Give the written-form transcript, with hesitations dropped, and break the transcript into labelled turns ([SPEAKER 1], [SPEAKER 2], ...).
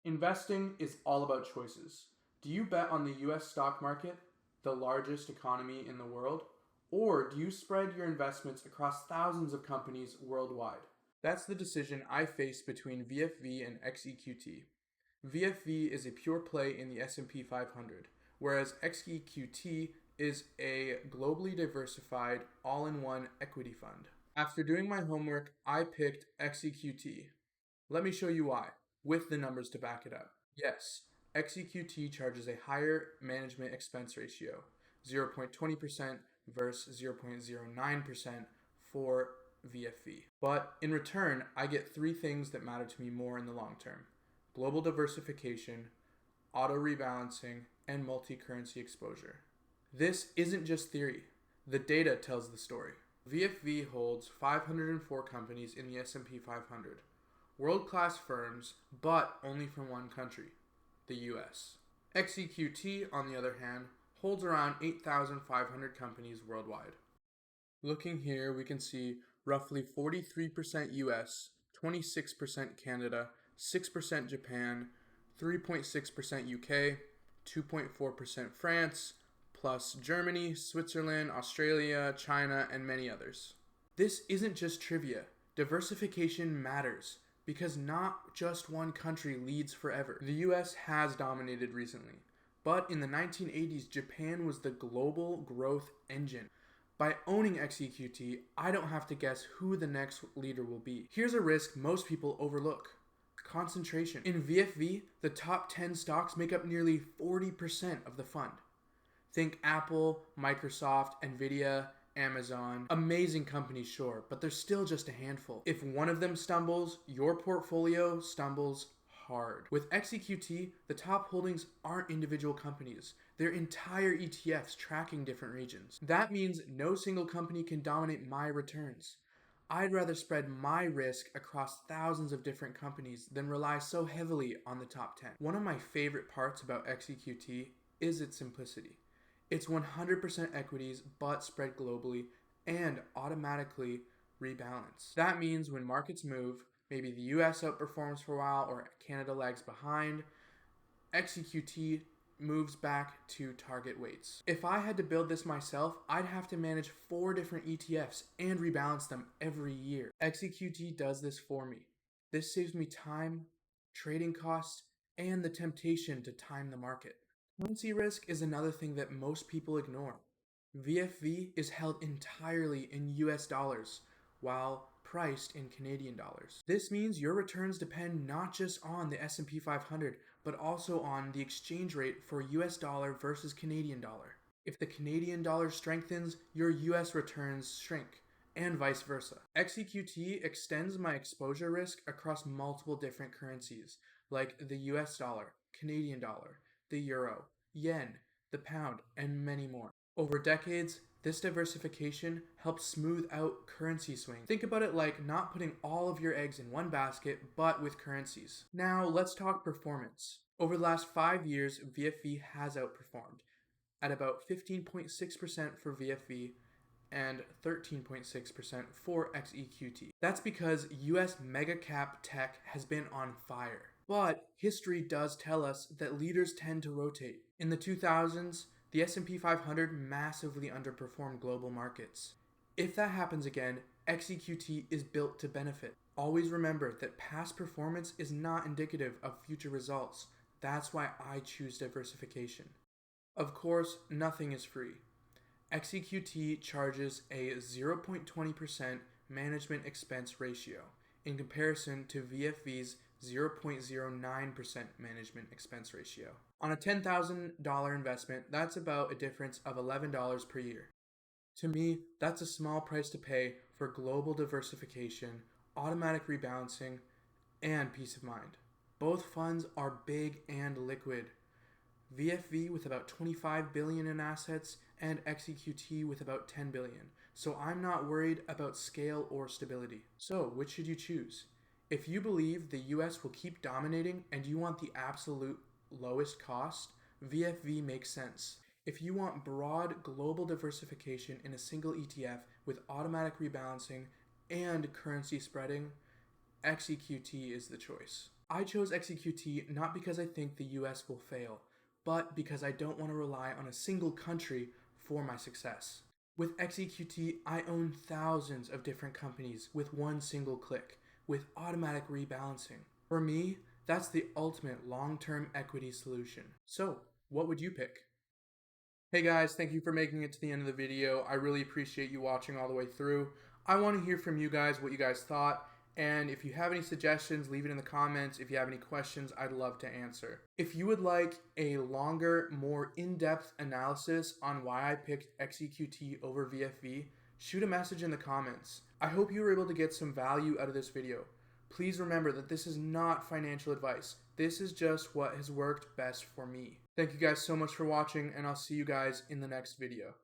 [SPEAKER 1] Investing is all about choices. Do you bet on the US stock market, the largest economy in the world, or do you spread your investments across thousands of companies worldwide? That's the decision I face between VFV and XEQT. VFV is a pure play in the S&P 500, whereas XEQT is a globally diversified, all-in-one equity fund. After doing my homework, I picked XEQT. Let me show you why, with the numbers to back it up. Yes, XEQT charges a higher management expense ratio, 0.20% versus 0.09% for VFV. But in return, I get three things that matter to me more in the long term: global diversification, auto rebalancing, and multi-currency exposure. This isn't just theory. The data tells the story. VFV holds 504 companies in the S&P 500. World-class firms, but only from one country, the US. XEQT, on the other hand, holds around 8,500 companies worldwide. Looking here, we can see roughly 43% US, 26% Canada, 6% Japan, 3.6% UK, 2.4% France, plus Germany, Switzerland, Australia, China, and many others. This isn't just trivia. Diversification matters, because not just one country leads forever. The US has dominated recently, but in the 1980s, Japan was the global growth engine. By owning XEQT, I don't have to guess who the next leader will be. Here's a risk most people overlook: concentration. In VFV, the top 10 stocks make up nearly 40% of the fund. Think Apple, Microsoft, Nvidia, Amazon. Amazing companies, sure, but there's still just a handful. If one of them stumbles, your portfolio stumbles hard. With XEQT, the top holdings aren't individual companies. They're entire ETFs tracking different regions. That means no single company can dominate my returns. I'd rather spread my risk across thousands of different companies than rely so heavily on the top 10. One of my favorite parts about XEQT is its simplicity. It's 100% equities, but spread globally and automatically rebalanced. That means when markets move, maybe the US outperforms for a while or Canada lags behind, XEQT moves back to target weights. If I had to build this myself, I'd have to manage 4 different ETFs and rebalance them every year. XEQT does this for me. This saves me time, trading costs, and the temptation to time the market. Currency risk is another thing that most people ignore. VFV is held entirely in US dollars, while priced in Canadian dollars. This means your returns depend not just on the S&P 500, but also on the exchange rate for US dollar versus Canadian dollar. If the Canadian dollar strengthens, your US returns shrink, and vice versa. XEQT extends my exposure risk across multiple different currencies, like the US dollar, Canadian dollar, the euro, yen, the pound, and many more. Over decades, this diversification helps smooth out currency swings. Think about it like not putting all of your eggs in one basket, but with currencies. Now, let's talk performance. Over the last 5 years, VFV has outperformed at about 15.6% for VFV and 13.6% for XEQT. That's because US mega cap tech has been on fire. But history does tell us that leaders tend to rotate. In the 2000s, the S&P 500 massively underperformed global markets. If that happens again, XEQT is built to benefit. Always remember that past performance is not indicative of future results. That's why I choose diversification. Of course, nothing is free. XEQT charges a 0.20% management expense ratio in comparison to VFV's 0.09% management expense ratio. On a $10,000 investment, that's about a difference of $11 per year. To me, that's a small price to pay for global diversification, automatic rebalancing, and peace of mind. Both funds are big and liquid. VFV with about $25 billion in assets and XEQT with about $10 billion. So I'm not worried about scale or stability. So which should you choose? If you believe the US will keep dominating and you want the absolute lowest cost, VFV makes sense. If you want broad global diversification in a single ETF with automatic rebalancing and currency spreading, XEQT is the choice. I chose XEQT not because I think the US will fail, but because I don't want to rely on a single country for my success. With XEQT, I own thousands of different companies with one single click, with automatic rebalancing. For me, that's the ultimate long-term equity solution. So, what would you pick? Hey guys, thank you for making it to the end of the video. I really appreciate you watching all the way through. I want to hear from you guys what you guys thought, and if you have any suggestions, leave it in the comments. If you have any questions, I'd love to answer. If you would like a longer, more in-depth analysis on why I picked XEQT over VFV, shoot a message in the comments. I hope you were able to get some value out of this video. Please remember that this is not financial advice. This is just what has worked best for me. Thank you guys so much for watching, and I'll see you guys in the next video.